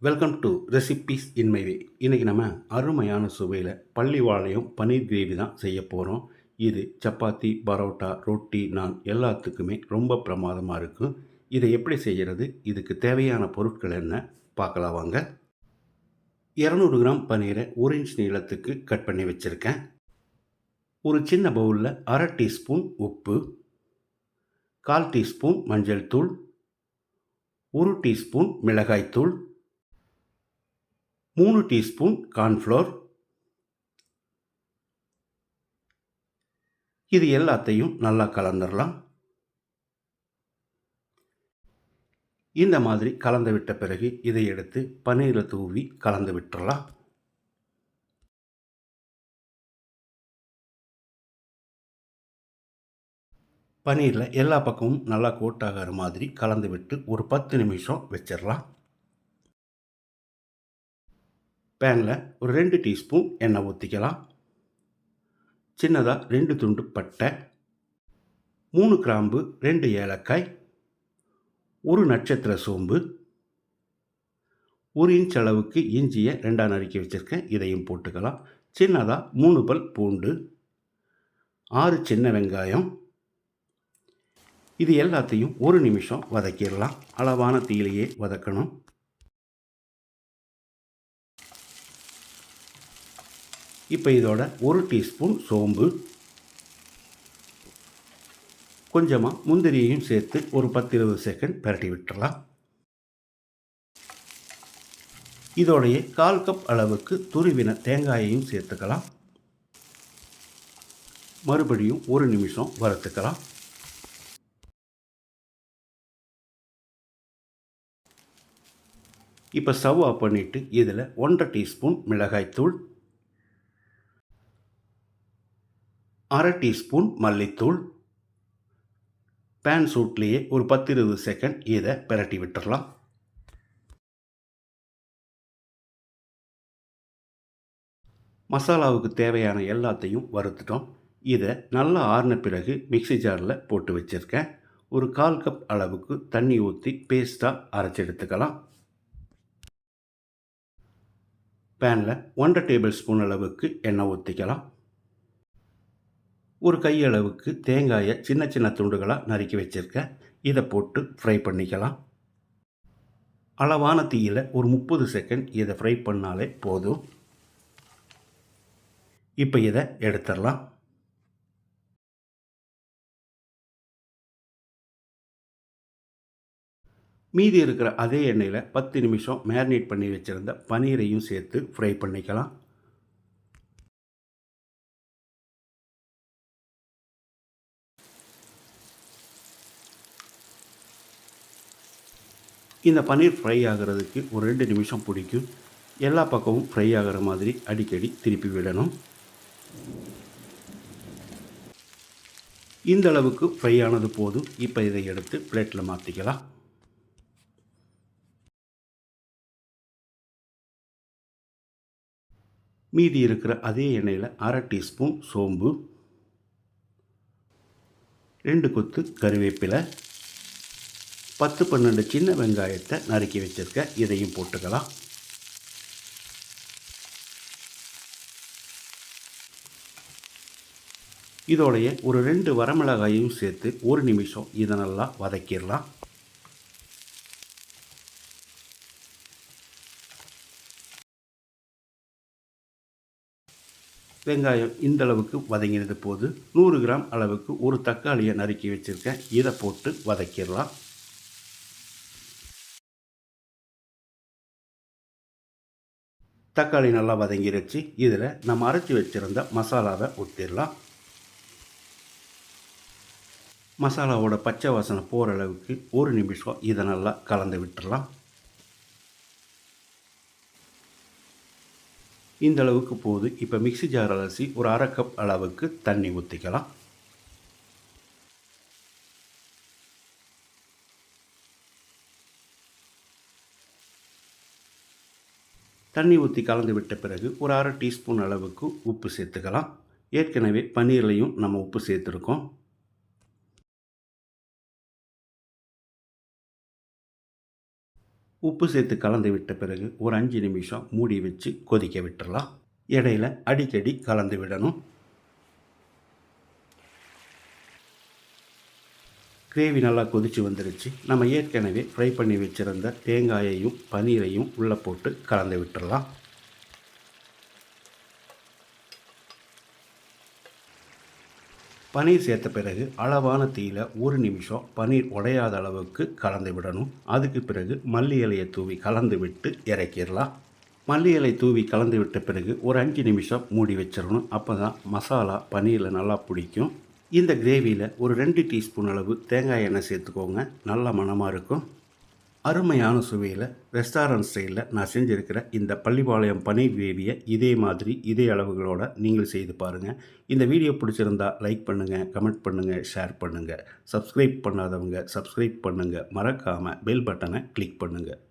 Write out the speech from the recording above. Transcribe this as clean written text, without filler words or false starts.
Welcome to recipes in my way. இன்றைக்கி நம்ம அருமையான சுவையில் பள்ளிவாளையம் பன்னீர் கிரேவி தான் செய்ய போகிறோம். இது சப்பாத்தி, பரோட்டா, ரொட்டி, நான் எல்லாத்துக்குமே ரொம்ப பிரமாதமாக இருக்கும். இதை எப்படி செய்கிறது, இதுக்கு தேவையான பொருட்கள் என்ன பார்க்கலாம் வாங்க. 200 கிராம் பன்னீரை 1 இன்ச் நீளத்துக்கு கட் பண்ணி வச்சுருக்கேன். ஒரு சின்ன பவுலில் 1/2 டீஸ்பூன் உப்பு, 1/4 டீஸ்பூன் மஞ்சள் தூள், 1 டீஸ்பூன் மிளகாய்த்தூள், 3 டீஸ்பூன் கார்ன்ஃப்ளோர். இது எல்லாத்தையும் நல்லா கலந்துடலாம். இந்த மாதிரி கலந்து விட்ட பிறகு இதை எடுத்து பன்னீரை தூவி கலந்து விட்டுறலாம். பன்னீரில் எல்லா பக்கமும் நல்லா கோட் ஆகிற மாதிரி கலந்து விட்டு ஒரு 10 நிமிஷம் வச்சிடலாம். பேனில் ஒரு 2 டீஸ்பூன் எண்ணெய் ஊற்றிக்கலாம். சின்னதாக 2 துண்டு பட்டை, 3 கிராம்பு, 2 ஏலக்காய், 1 நட்சத்திர சோம்பு, 1 இன்ச் அளவுக்கு இஞ்சியை 2ஆக நறுக்கி வச்சுருக்கேன், இதையும் போட்டுக்கலாம். சின்னதாக 3 பல் பூண்டு, 6 சின்ன வெங்காயம். இது எல்லாத்தையும் 1 நிமிஷம் வதக்கிடலாம். அளவான தீயிலேயே வதக்கணும். இப்போ இதோட 1 டீஸ்பூன் சோம்பு, கொஞ்சமாக முந்திரியையும் சேர்த்து ஒரு 10-20 செகண்ட் பரட்டி விட்டுறலாம். இதோடைய 1/4 கப் அளவுக்கு துருவின தேங்காயையும் சேர்த்துக்கலாம். மறுபடியும் 1 நிமிஷம் வறுத்துக்கலாம். இப்போ ஸ்டவ் ஆஃப் பண்ணிவிட்டு இதில் 1/2 டீஸ்பூன் மிளகாய்த்தூள், 1/2 டீஸ்பூன் மல்லித்தூள், பேன் சூட்லேயே ஒரு 10-20 செகண்ட் இதை பிரட்டி விட்டுறலாம். மசாலாவுக்கு தேவையான எல்லாத்தையும் வறுத்துட்டோம். இதை நல்லா ஆறின பிறகு மிக்ஸி ஜாரில் போட்டு வச்சுருக்கேன். ஒரு 1/4 கப் அளவுக்கு தண்ணி ஊற்றி பேஸ்ட்டாக அரைச்சி எடுத்துக்கலாம். பேனில் 1/2 டேபிள் ஸ்பூன் அளவுக்கு எண்ணெய் ஊற்றிக்கலாம். ஒரு கையளவுக்கு தேங்காயை சின்ன சின்ன துண்டுகளாக நறுக்கி வச்சுருக்கேன், இதை போட்டு ஃப்ரை பண்ணிக்கலாம். அளவான தீயில் ஒரு 30 செகண்ட் இதை ஃப்ரை பண்ணாலே போதும். இப்போ இதை எடுத்துடலாம். மீதி இருக்கிற அதே எண்ணெயில் 10 நிமிஷம் மேரினேட் பண்ணி வச்சுருந்த பன்னீரையும் சேர்த்து ஃப்ரை பண்ணிக்கலாம். இந்த பன்னீர் ஃப்ரை ஆகிறதுக்கு ஒரு 2 நிமிஷம் பிடிக்கும். எல்லா பக்கமும் ஃப்ரை ஆகிற மாதிரி அடிக்கடி திருப்பி விடணும். இந்த அளவுக்கு ஃப்ரை ஆனது போதும். இப்போ இதை எடுத்து பிளேட்டில் மாற்றிக்கலாம். மீதி இருக்கிற அதே எண்ணெயில் 1/2 டீஸ்பூன் சோம்பு, 2 கொத்து கருவேப்பிலை, 10-12 சின்ன வெங்காயத்தை நறுக்கி வச்சுருக்க, இதையும் போட்டுக்கலாம். இதோடைய ஒரு 2 வரமிளகாயையும் சேர்த்து 1 நிமிஷம் இதை நல்லா வதக்கிடலாம். வெங்காயம் இந்த அளவுக்கு வதங்கினது போது 100 கிராம் அளவுக்கு ஒரு தக்காளியை நறுக்கி வச்சுருக்கேன், இதை போட்டு வதக்கிடலாம். தக்காளி நல்லா வதங்கிருச்சு. இதில் நம்ம அரைச்சி வச்சுருந்த மசாலாவை ஊற்றிடலாம். மசாலாவோட பச்சை வாசனை போகிற அளவுக்கு 1 நிமிஷம் இதை நல்லா கலந்து விட்டுடலாம். இந்த அளவுக்கு போது. இப்போ மிக்ஸி ஜார் அலசி ஒரு 1/2 கப் அளவுக்கு தண்ணி ஊற்றிக்கலாம். தண்ணி ஊற்றி கலந்து விட்ட பிறகு ஒரு 1/2 டீஸ்பூன் அளவுக்கு உப்பு சேர்த்துக்கலாம். ஏற்கனவே பன்னீர்லையும் நம்ம உப்பு சேர்த்துருக்கோம். உப்பு சேர்த்து கலந்து விட்ட பிறகு ஒரு 5 நிமிஷம் மூடி வச்சு கொதிக்க விட்டுறலாம். இடையில அடிக்கடி கலந்து விடணும். கிரேவி நல்லா கொதிச்சு வந்துருச்சு. நம்ம ஏற்கனவே ஃப்ரை பண்ணி வச்சுருந்த தேங்காயையும் பன்னீரையும் உள்ளே போட்டு கலந்து விட்டுறலாம். பன்னீர் சேர்த்த பிறகு அளவான தீயில 1 நிமிஷம் பன்னீர் உடையாத அளவுக்கு கலந்து விடணும். அதுக்கு பிறகு மல்லி இலையை தூவி கலந்து விட்டு இறக்கிடலாம். மல்லி இலை தூவி கலந்து விட்ட பிறகு ஒரு 5 நிமிஷம் மூடி வச்சிடணும். அப்போ தான் மசாலா பன்னீரில் நல்லா பிடிக்கும். இந்த கிரேவியில் ஒரு 2 டீஸ்பூன் அளவு தேங்காய் எண்ணெய் சேர்த்துக்கோங்க. நல்ல மணமாக இருக்கும். அருமையான சுவையில் ரெஸ்டாரண்ட் ஸ்டைலில் நான் செஞ்சுருக்கிற இந்த பள்ளிப்பாளையம் பன்னீர் கிரேவியை இதே மாதிரி இதே அளவுகளோடு நீங்கள் செய்து பாருங்கள். இந்த வீடியோ பிடிச்சிருந்தா லைக் பண்ணுங்கள், கமெண்ட் பண்ணுங்கள், ஷேர் பண்ணுங்கள். சப்ஸ்கிரைப் பண்ணாதவங்க சப்ஸ்கிரைப் பண்ணுங்கள். மறக்காமல் பெல் பட்டனை கிளிக் பண்ணுங்கள்.